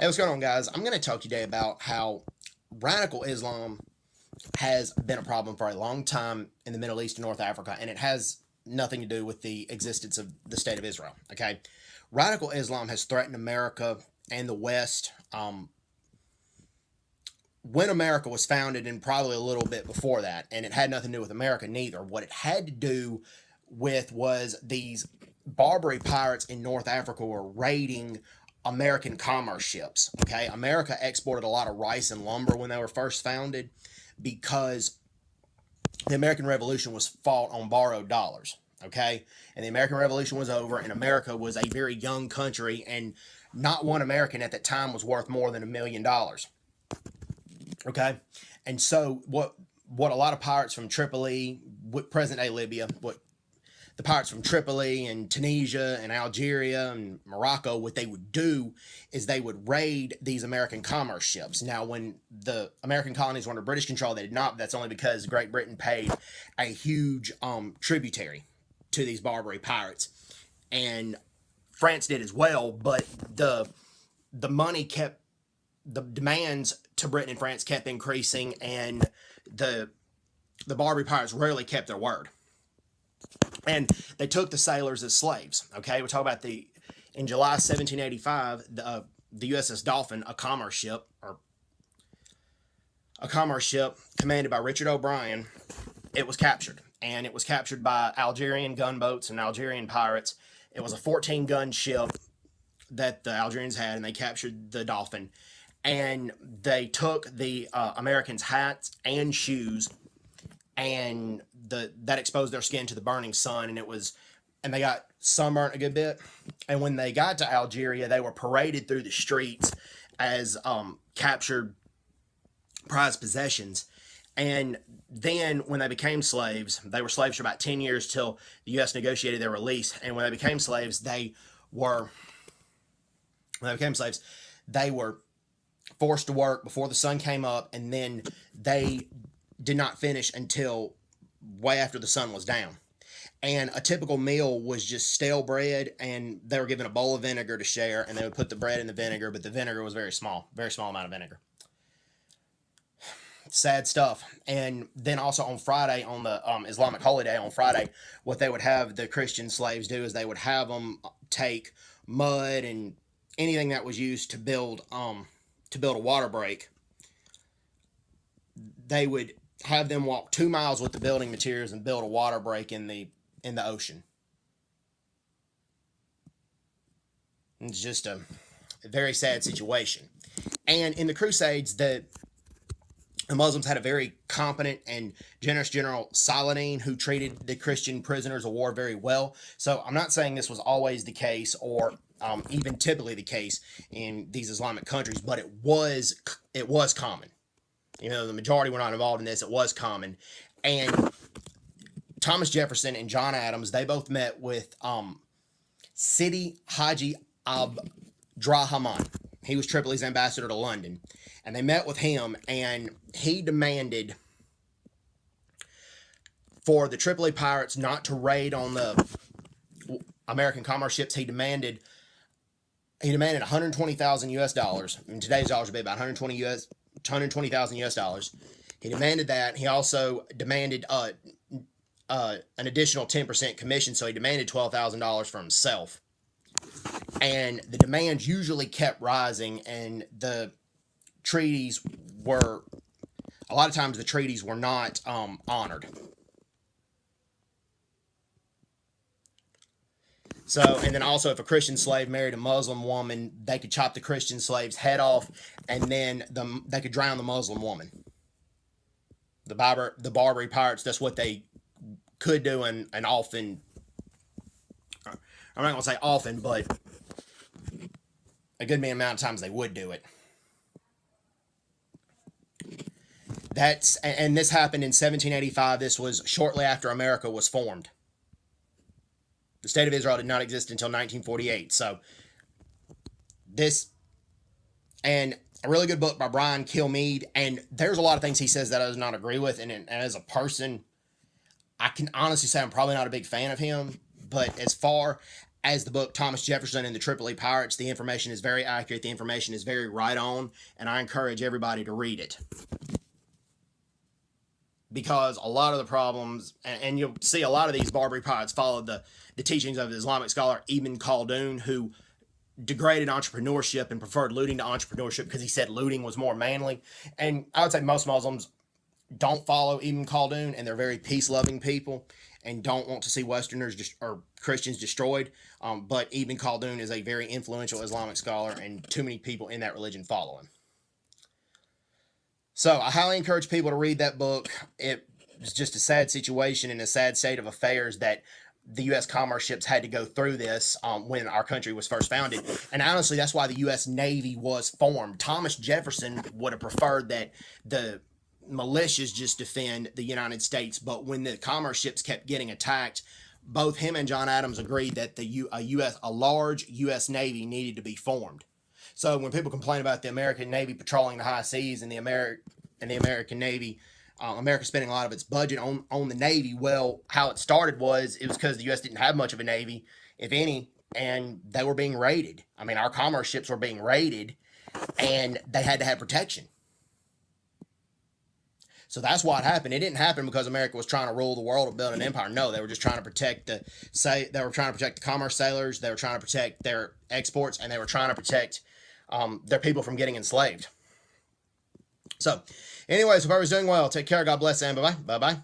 Hey, what's going on, guys? I'm going to talk today about how radical Islam has been a problem for a long time in the Middle East and North Africa, and it has nothing to do with the existence of the State of Israel. Okay, radical Islam has threatened America and the West when America was founded, and probably a little bit before that, and it had nothing to do with America neither. What it had to do with was these Barbary pirates in North Africa were raiding American commerce ships. Okay, America exported a lot of rice and lumber when they were first founded because the American Revolution was fought on borrowed dollars. Okay, and the American Revolution was over, and America was a very young country, and not one American at that time was worth more than $1 million. Okay, and so what a lot of pirates from Tripoli, present day Libya, what the pirates from Tripoli and Tunisia and Algeria and Morocco, what they would do is they would raid these American commerce ships. Now, when the American colonies were under British control, they did not. That's only because Great Britain paid a huge tributary to these Barbary pirates, and France did as well. But the money kept, the demands to Britain and France kept increasing, and the Barbary pirates rarely kept their word. And they took the sailors as slaves. Okay, we talk about in July 1785, the USS Dolphin, a commerce ship commanded by Richard O'Brien, it was captured, and it was captured by Algerian gunboats and Algerian pirates. It was a 14-gun ship that the Algerians had, and they captured the Dolphin, and they took the Americans' hats and shoes, and that exposed their skin to the burning sun, and they got sunburnt a good bit. And when they got to Algeria, they were paraded through the streets as captured prized possessions. And then when they became slaves, they were slaves for about 10 years till the U.S. negotiated their release. And when they became slaves, they were forced to work before the sun came up, and then they did not finish until way after the sun was down. And a typical meal was just stale bread, and they were given a bowl of vinegar to share, and they would put the bread in the vinegar, but the vinegar was very small amount of vinegar. Sad stuff. And then also on Friday, on the Islamic holiday on Friday, what they would have the Christian slaves do is they would have them take mud and anything that was used to build a water break. They would have them walk 2 miles with the building materials and build a water break in the ocean. It's just a very sad situation. And in the Crusades, the Muslims had a very competent and generous General Saladin who treated the Christian prisoners of war very well. So I'm not saying this was always the case, or even typically the case in these Islamic countries, but it was common. You know, the majority were not involved in this. It was common. And Thomas Jefferson and John Adams, they both met with Sidi Haji Abdrahman. He was Tripoli's ambassador to London. And they met with him, and he demanded for the Tripoli pirates not to raid on the American commerce ships. He demanded $120,000. In today's dollars would be about $120,000 US. He demanded that. He also demanded an additional 10% commission, so he demanded $12,000 for himself. And the demands usually kept rising, and a lot of times the treaties were not honored. So, and then also, if a Christian slave married a Muslim woman, they could chop the Christian slave's head off, and then they could drown the Muslim woman. The Barbary pirates, that's what they could do, and often, I'm not going to say often, but a good amount of times they would do it. And this happened in 1785. This was shortly after America was formed. The State of Israel did not exist until 1948. So and a really good book by Brian Kilmeade, and there's a lot of things he says that I do not agree with, and as a person, I can honestly say I'm probably not a big fan of him, but as far as the book Thomas Jefferson and the Tripoli Pirates. The information is very accurate. The information is very right on, and I encourage everybody to read it. Because a lot of the problems, and you'll see a lot of these Barbary pirates followed the teachings of the Islamic scholar Ibn Khaldun, who degraded entrepreneurship and preferred looting to entrepreneurship because he said looting was more manly. And I would say most Muslims don't follow Ibn Khaldun, and they're very peace-loving people and don't want to see Westerners or Christians destroyed. But Ibn Khaldun is a very influential Islamic scholar, and too many people in that religion follow him. So I highly encourage people to read that book. It was just a sad situation and a sad state of affairs that the U.S. commerce ships had to go through this when our country was first founded. And honestly, that's why the U.S. Navy was formed. Thomas Jefferson would have preferred that the militias just defend the United States. But when the commerce ships kept getting attacked, both him and John Adams agreed that a large U.S. Navy needed to be formed. So when people complain about the American Navy patrolling the high seas and the American Navy, America spending a lot of its budget on the Navy, well, how it started was because the U.S. didn't have much of a Navy, if any, and they were being raided. I mean, our commerce ships were being raided, and they had to have protection. So that's what happened. It didn't happen because America was trying to rule the world or build an empire. No, they were just trying to protect the commerce sailors. They were trying to protect their exports, and they were trying to protect their people from getting enslaved. So, anyways, hope everyone's doing well. Take care. God bless, and bye-bye. Bye-bye.